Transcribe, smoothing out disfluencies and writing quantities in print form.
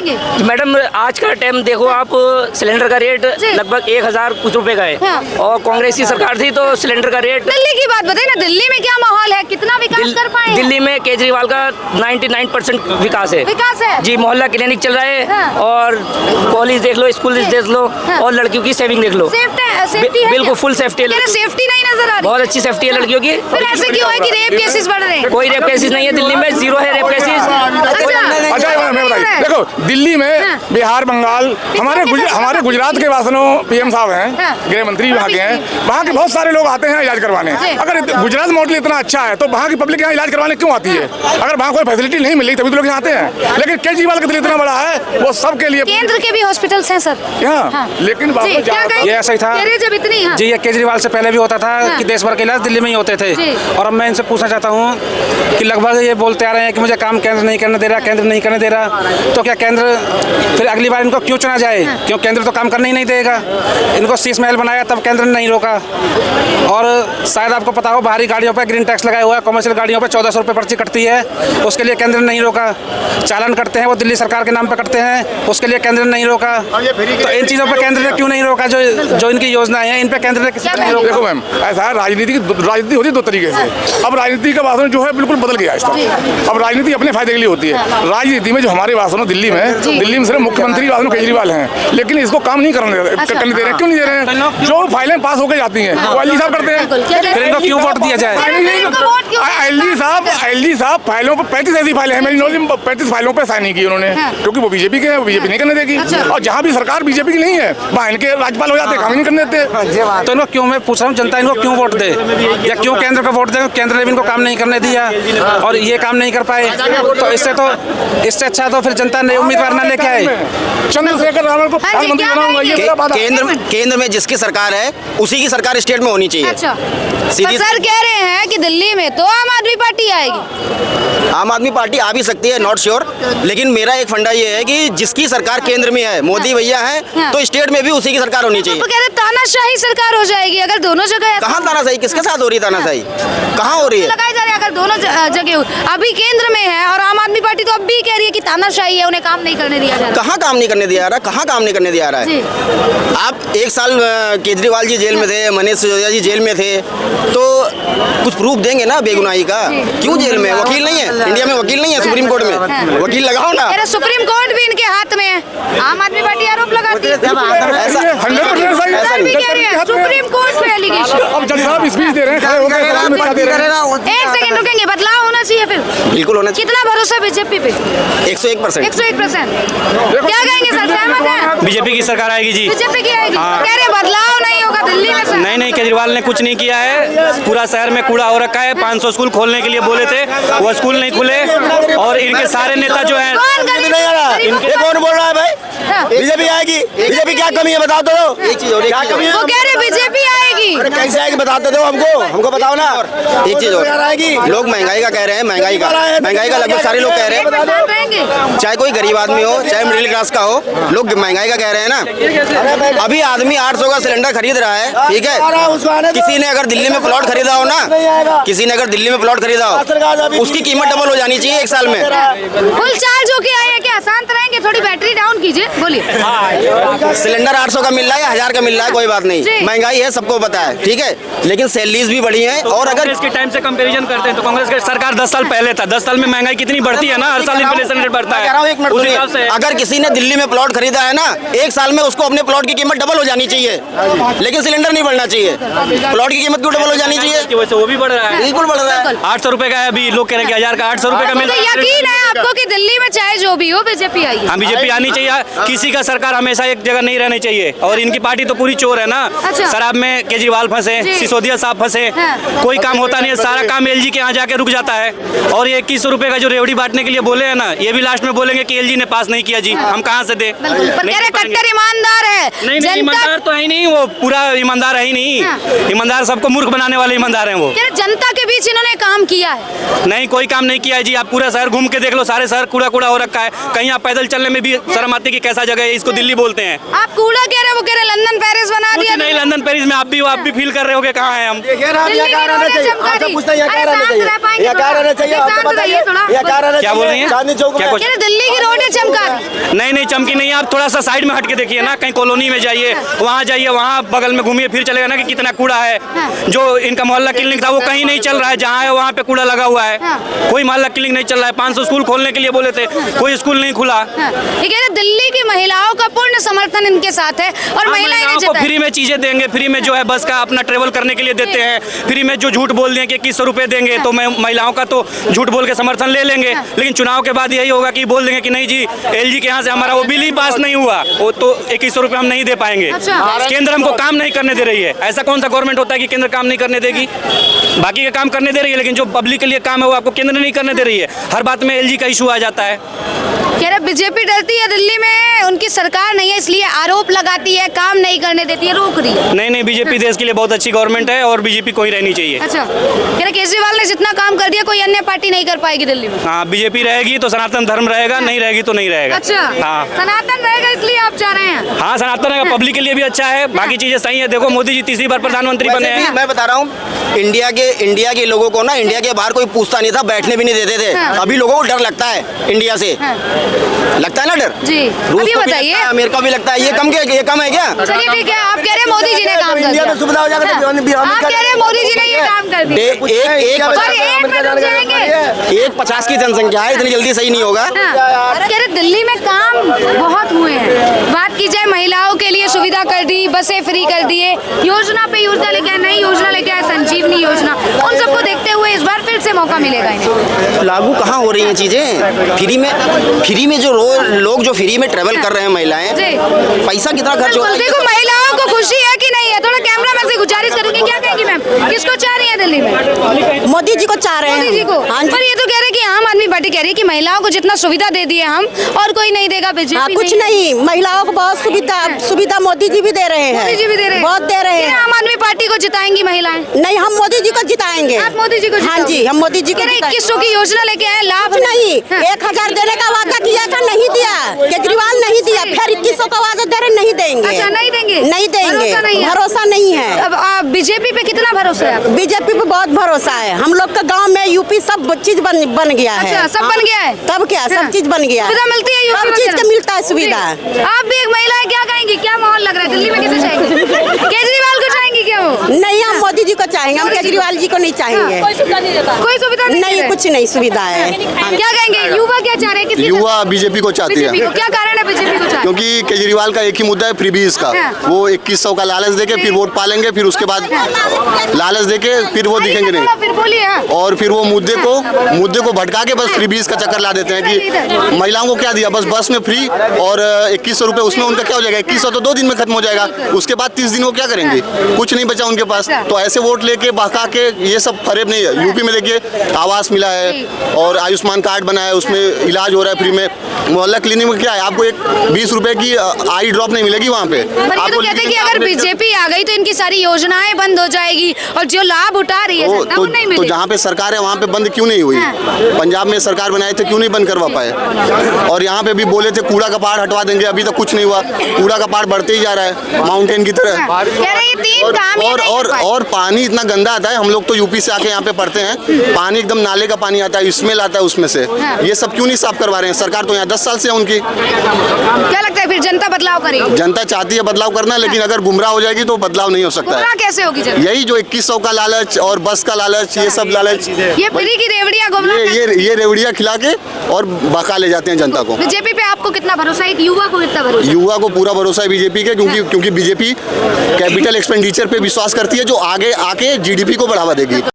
करेंगे? मैडम आज का टाइम देखो आप, सिलेंडर का रेट लगभग 1000 कुछ रुपए का है। हाँ। और कांग्रेस की सरकार थी तो सिलेंडर का रेट। दिल्ली की बात बताइए ना, दिल्ली में क्या माहौल है, कितना विकास कर पाए हैं? दिल्ली में केजरीवाल का 99% विकास है। विकास है जी, मोहल्ला क्लिनिक चल रहा है। हाँ। और कॉलेज देख लो, स्कूल देख लो। हाँ। और लड़कियों की सेविंग देख लो। सेफ्टी है? बिल्कुल फुल सेफ्टी है। सेफ्टी नहीं नजर आ रही? बहुत अच्छी सेफ्टी है लड़कियों की। फिर ऐसे क्यों है कि रेप केसेस बढ़ रहे हैं? कोई रेप केसेस नहीं है दिल्ली में, जीरो है रेप केसेस। अच्छा मैं बताइए, देखो दिल्ली में, बिहार, बंगाल, हमारे गुजरात के वासनों पीएम साहब हैं, गृह मंत्री वहाँ के हैं, वहाँ के बहुत सारे लोग आते हैं इलाज करवाने। अगर गुजरात मॉडल इतना अच्छा है तो वहाँ की पब्लिक यहाँ इलाज करवाने क्यों आती है? अगर वहाँ कोई फैसिलिटी नहीं मिली तभी तो लोग यहाँ आते हैं। लेकिन केजरीवाल का दिल इतना बड़ा है, वो सबके लिए। केंद्र के भी हॉस्पिटल्स हैं सर यहाँ, लेकिन ये ऐसा ही था जब इतनी जी, ये केजरीवाल से पहले भी होता था कि देश भर के इलाज दिल्ली में ही होते थे। और अब मैं इनसे पूछना चाहता हूँ कि लगभग ये बोलते आ रहे हैं कि मुझे काम केंद्र नहीं करने दे रहा, केंद्र नहीं करने दे रहा, तो क्या केंद्र फिर अगली बार इनको क्यों चुना जाए? क्यों केंद्र तो काम करने ही नहीं देगा। इनको शीश महल बनाया तब केंद्र ने नहीं रोका। और शायद आपको पता हो, बाहरी गाड़ियों पर ग्रीन टैक्स लगाया हुआ है, कमर्शियल गाड़ियों पर 1400 रुपये पर्ची कटती है, उसके लिए केंद्र ने नहीं रोका। चालान करते हैं वो दिल्ली सरकार के नाम पर करते हैं, उसके लिए केंद्र ने नहीं रोका। तो इन चीज़ों पर केंद्र ने क्यों नहीं रोका? जो इनकी योजनाएं हैं इन पर केंद्र ने किसी नहीं रोका। देखो मैम, ऐसा है, राजनीति होती है दो तरीके से। अब राजनीति का वासन जो है बिल्कुल बदल गया है। अब राजनीति अपने फायदे के लिए होती है। राजनीति में जो हमारे वासन दिल्ली में सिर्फ मुख्यमंत्री वासन केजरीवाल हैं, लेकिन इसको काम नहीं करने दे रहे। क्यों नहीं दे रहे हैं? जो फाइलें पास होकर जाती हैं वो एलजी साहब करते हैं। फिर इनको क्यों वोट दिया जाए? एलजी साहब फाइलों पर 35 ऐसी फाइलें हैं, मेरी नॉलेज में 35 फाइलों पर साइन नहीं की उन्होंने, क्योंकि वो बीजेपी के हैं, वो बीजेपी नहीं करने देगी। और जहाँ भी सरकार बीजेपी की नहीं है वहाँ इनके राज्यपाल हो जाते हैं, काम नहीं करने देते। तो इनको क्यों, मैं पूछ रहा हूँ, जनता इनको क्यों वोट दे, या क्यों केंद्र को वोट दे? केंद्र ने भी इनको काम नहीं करने दिया और ये काम नहीं कर पाए, तो इससे अच्छा तो फिर जनता नए उम्मीदवार न लेके आए। चंद्रशेखर रावत को प्रधानमंत्री बनाऊंगा, ये मेरा वादा। केंद्र में जिसकी सरकार है उसी की सरकार स्टेट में होनी चाहिए। अच्छा, तो सर कह रहे हैं कि दिल्ली में तो आम आदमी पार्टी आएगी। आम आदमी पार्टी आ भी सकती है, नॉट श्योर, लेकिन मेरा एक फंडा ये है कि जिसकी सरकार केंद्र में है, मोदी भैया हैं, तो स्टेट में भी उसी की सरकार होनी चाहिए। तो कह रहे तानाशाही सरकार हो जाएगी अगर दोनों जगह। कहाँ तानाशाही? किसके साथ हो रही है तानाशाही? कहाँ हो रही है? लगाए जा रहे हैं अगर दोनों जगह। अभी केंद्र में है और आम आदमी पार्टी तो अब भी कह रही है कि तानाशाही है, उन्हें काम नहीं करने दिया जा रहा। कहाँ काम नहीं करने दिया जा रहा? कहाँ काम नहीं करने दिया जा रहा है? आप 1 साल केजरीवाल जी जेल में थे, मनीष सिसोदिया जी जेल में थे, तो कुछ प्रूफ देंगे ना बेगुनाही का। क्यों जेल में? वकील नहीं है इंडिया में, वकील नहीं है सुप्रीम कोर्ट में, वकील लगाओ ना। सुप्रीम कोर्ट भी इनके हाथ में है, आम आदमी पार्टी आरोप लगाती है। सुप्रीम कोर्ट पे एलिगेशन। अब जज साहब स्पीच दे रहे हैं, खड़े होकर 1 सेकंड रुकेंगे, बदलाव होना चाहिए फिर। बिल्कुल होना चाहिए। कितना भरोसा बीजेपी पे? 101%। 101%। क्या कहेंगे सर, सहमत हैं? बीजेपी की सरकार आएगी जी। बीजेपी की आएगी। कह रहे बदलाव नहीं होगा दिल्ली में सर। नहीं, केजरीवाल ने कुछ नहीं किया है। पूरा शहर में कूड़ा हो रखा है। 500 स्कूल खोलने के लिए बोले थे, वो स्कूल नहीं खुले। और इनके सारे नेता जो है, ये कौन बोल रहा है भाई? बीजेपी आएगी? बीजेपी क्या कमी है बता दो। एक चीज और, क्या कमी है? वो कह रहे बीजेपी आएगी। कैसे आएगी बताते दो हमको बताओ ना। एक चीज और, लोग महंगाई का कह रहे हैं, महंगाई का लगभग सारे लोग कह रहे हैं, चाहे कोई गरीब आदमी हो चाहे मिडिल क्लास का हो, लोग महंगाई का कह रहे हैं ना। अभी आदमी 800 का सिलेंडर खरीद रहा है, ठीक है। किसी ने अगर दिल्ली में प्लॉट खरीदा हो ना, किसी ने अगर दिल्ली में प्लॉट खरीदा हो, उसकी कीमत डबल हो जानी चाहिए 1 साल में। फुल चार्ज होके आए हैं क्या? शांत रहेंगे, थोड़ी बैटरी डाउन कीजिए, बोलिए। सिलेंडर 800 का मिल रहा है या 1000 का मिल रहा है, कोई बात नहीं, महंगाई है सबको पता है, ठीक है, लेकिन सैलरीज भी बढ़ी हैं। और अगर इसके टाइम से कंपैरिजन करते हैं तो कांग्रेस की सरकार 10 साल पहले था, 10 साल में महंगाई कितनी बढ़ती है ना, हर साल इन्फ्लेशन रेट बढ़ता है। उस हिसाब से अगर किसी ने दिल्ली में प्लॉट खरीदा है ना, 1 साल में उसको अपने प्लॉट की कीमत डबल हो जानी चाहिए, लेकिन सिलेंडर नहीं बढ़ना चाहिए। प्लॉट की कीमत क्यों डबल हो जानी चाहिए? वैसे वो भी बढ़ रहा है, बिल्कुल बढ़ रहा है। 800 रुपए का है, अभी लोग कह रहे हैं 1000 का, 800 रुपए का मिल रहा है। यकीन है आपको कि दिल्ली में चाहे जो भी हो बीजेपी आएगी? हाँ, बीजेपी आनी चाहिए। किसी का सरकार हमेशा एक जगह नहीं रहनी चाहिए। और इनकी पार्टी तो पूरी चोर है ना। शराब में केजरीवाल फंसे, सिसोदिया साहब फंसे, कोई काम होता नहीं है, सारा काम एलजी के यहाँ जाके रुक जाता है। और ये 2100 रुपए का जो रेवड़ी बांटने के लिए बोले हैं ना, ये भी लास्ट में बोलेंगे कि एलजी ने पास नहीं किया जी, हम कहाँ से दे। कट्टर ईमानदार है। नहीं, ईमानदार तो है ही नहीं, वो पूरा ईमानदार है ही नहीं। ईमानदार सबको मूर्ख बनाने वाले ईमानदार हैं वो। जनता के बीच इन्होंने काम किया है? नहीं, कोई काम नहीं किया है जी। आप पूरा शहर घूम के देख लो, सारे शहर कूड़ा कूड़ा हो रखा है। कहीं आप पैदल चलने में भी शर्म आती है कि कैसा जगह है, इसको दिल्ली बोलते हैं। आप कूड़ा कह रहे हो, वो कह रहे लंदन पेरिस बना कुछ दिया। नहीं, लंदन पेरिस में आप भी हो, आप भी फील कर रहे हो कि कहाँ हैं हम। दिल्ली की रोडें चमका दी। अरे शांत रह पाएंगे थोड़ा? शांत रहिए थोड़ा। क्या बोल रही हैं? क्या कुछ? कह रहे दिल्ली की रोडें चमका दी। नहीं चमकी नहीं, आप थोड़ा सा साइड में हट के देखिए ना, कहीं कॉलोनी में जाइए, वहाँ जाइए, वहाँ बगल में घूमिए, फिर चलेगा ना कि कितना कूड़ा है। जो इनका मोहल्ला क्लिनिक था वो कहीं नहीं चल रहा है, जहाँ है वहाँ पे कूड़ा लगा हुआ है। कोई मोहल्ला क्लिनिक नहीं चल रहा है। 500 स्कूल खोलने के लिए बोले थे, कोई स्कूल नहीं खुला। ये कह रहे दिल्ली की महिलाओं का पूर्ण समर्थन इनके साथ है और महिलाएं महिलाओं को फ्री में चीजें देंगे, फ्री में जो है बस का अपना ट्रेवल करने के लिए देते हैं, फ्री में जो झूठ बोल दिए कि 2100 रुपए देंगे, तो महिलाओं का तो झूठ बोल के समर्थन ले लेंगे, लेकिन चुनाव के बाद यही होगा कि बोल देंगे कि नहीं जी, एलजी के यहाँ से हमारा वो बिल ही पास नहीं हुआ, वो तो 2100 रुपए हम नहीं दे पाएंगे। केंद्र हमको काम नहीं करने दे रही है। ऐसा कौन सा गवर्नमेंट होता है कि केंद्र काम नहीं करने देगी? बाकी का काम करने दे रही है, लेकिन जो पब्लिक के लिए काम है वो आपको केंद्र नहीं करने दे रही है। हर बात में एलजी का इशू आ जाता है। कह रहे बीजेपी डरती है दिल्ली में उनकी सरकार नहीं है, इसलिए आरोप लगाती है, काम नहीं करने देती है, रोक रही है। नहीं बीजेपी देश के लिए बहुत अच्छी गवर्नमेंट है और बीजेपी को ही रहनी चाहिए। अच्छा, कह रहे केजरीवाल ने जितना काम कर दिया कोई अन्य पार्टी नहीं कर पाएगी दिल्ली में। हाँ, बीजेपी रहेगी तो सनातन धर्म रहेगा, नहीं रहेगी तो नहीं रहेगा। अच्छा, हाँ, सनातन रहेगा इसलिए आप चाह रहे हैं? हाँ, सनातन रहेगा, पब्लिक के लिए भी अच्छा है, बाकी चीजें सही है। देखो मोदी जी तीसरी बार प्रधानमंत्री बने हैं। मैं बता रहा हूँ, इंडिया के लोगों को ना, इंडिया के बाहर कोई पूछता नहीं था, बैठने भी नहीं देते थे। अभी लोगों को डर लगता है इंडिया से, लगता है ना डर? जी, रूस को बताइए। अमेरिका भी लगता है। ये कम है क्या? चलिए ठीक है, आप कह रहे हैं मोदी जी ने काम कर इंडिया दिया। में सुविधा हो जाएगा। आप कह रहे हैं मोदी जी ने ये काम कर दिया। एक 50 की जनसंख्या है, इतनी जल्दी सही नहीं होगा। कह रहे दिल्ली में काम बहुत हुए हैं। बात की जाए महिलाओं के लिए सुविधा कर दी, बसें फ्री कर दिए, योजना पे योजना लेके आए, नई योजना लेके आए, संजीवनी योजना। उन सबको देखते हुए इस बार फिर से मौका मिलेगा इन्हें। लागू कहाँ हो रही हैं चीजें? फ्री में जो लोग जो फ्री में ट्रेवल कर रहे हैं, महिलाएं, पैसा कितना खर्च हो रहा है? देखो महिलाओं को खुशी है कि नहीं है? थोड़ा कैमरा मैन से गुजारिश करूंगी, क्या कहेंगी मैम? किसको चाह रही है दिल्ली में? मोदी जी को चाह रहे हैं। मोदी जी को। हाँ जी। पर ये तो कह रहे हैं कि आम आदमी पार्टी कह रही है कि महिलाओं को जितना सुविधा दे दी है हम, और कोई नहीं देगा। बीजेपी हाँ, कुछ नहीं, महिलाओं को बहुत सुविधा मोदी जी भी दे रहे हैं। मोदी जी भी दे रहे हैं, बहुत दे रहे हैं। आम आदमी पार्टी को जिताएंगी महिलाएं? नहीं, हम मोदी जी को जिताएंगे। आप मोदी जी को? हाँ जी, हम मोदी जी को। 2100 की योजना लेके आए, लाभ नहीं, 1000 देने का वादा किया था, नहीं दिया। केजरीवाल नहीं दिया, फिर 2100 का वादा दे रहे, नहीं देंगे। अच्छा, नहीं देंगे? नहीं देंगे, भरोसा नहीं है। अब बीजेपी पे कितना भरोसा है? बीजेपी पे बहुत भरोसा है। हम लोग का गांव में यूपी सब चीज बन गया है। अच्छा, सब बन गया है? तब क्या, सब चीज बन गया है। सुविधा मिलती है यूपी सब में? चीज का मिलता है सुविधा। आप भी एक महिला है, क्या कहेंगी? क्या माहौल लग रहा है दिल्ली में? किसे चाहेंगे? केजरीवाल को चाहेंगी क्या वो? नहीं, हम मोदी जी को चाहेंगे, हम केजरीवाल जी को नहीं चाहेंगे। कोई सुविधा नहीं देता? कोई सुविधा नहीं, कुछ नहीं सुविधा है। क्या कहेंगे? युवा क्या चाह रहे हैं? युवा बीजेपी को चाहती है। क्या कारण है बीजेपी को चाह? क्योंकि केजरीवाल का एक ही मुद्दा है, फ्रीबीज का। वो 2100 का लालच देके फिर वोट पालेंगे, फिर उसके बाद लालच देके फिर वो दिखेंगे नहीं, फिर बोलिए। और फिर वो मुद्दे को भटका के बस फ्रीबीज का चक्कर ला देते हैं कि महिलाओं को क्या दिया, बस में फ्री, और 2100 रुपए उसमें उनका क्या हो जाएगा? 2100 तो 2 दिन में खत्म हो जाएगा, उसके बाद 30 दिन वो क्या करेंगे? कुछ नहीं बचा उनके पास। तो ऐसे वोट लेके बहका के ये सब फरेब नहीं है। यूपी में देखिए आवास मिला है और आयुष्मान कार्ड बना है, उसमें इलाज हो रहा है फ्री में। मोहल्ला क्लिनिक में क्या है, आपको एक 20 रुपए की आई ड्रॉप नहीं मिलेगी वहाँ पे। पर ये तो कहते हैं कि अगर बीजेपी आ गई तो इनकी सारी योजनाएं बंद हो जाएगी और जो लाभ उठा रही है वो नहीं मिलेगा। तो जहाँ पे सरकार है वहाँ पे बंद क्यों नहीं हुई? पंजाब में सरकार बनाए थे, क्यों नहीं बंद करवा पाए? और यहाँ पे भी बोले थे कूड़ा का पहाड़ हटवा देंगे, अभी तक कुछ नहीं हुआ। कूड़ा का पहाड़ बढ़ते ही जा रहा है माउंटेन की तरह। और पानी इतना गंदा आता है। हम लोग तो यूपी से आके यहाँ पे पढ़ते हैं, पानी एकदम नाले का पानी आता है, स्मेल आता है उसमें से। ये सब क्यों नहीं साफ करवा रहे हैं? सरकार तो यहाँ 10 साल से है उनकी। क्या लगता है फिर जनता बदलाव करेगी? जनता चाहती है बदलाव करना, लेकिन अगर गुमराह हो जाएगी तो बदलाव नहीं हो सकता है। कैसे होगी जनता? यही जो 2100 का लालच और बस का लालच, ये सब लालच, ये फ्री की रेवड़ियां ये रेवड़ियां खिला के और बका ले जाते हैं जनता को। बीजेपी पे आपको कितना भरोसा है? युवा को कितना भरोसा? युवा को पूरा भरोसा है बीजेपी के, क्योंकि बीजेपी कैपिटल एक्सपेंडिचर पे विश्वास करती है, जो आगे आके जीडीपी को बढ़ावा देगी।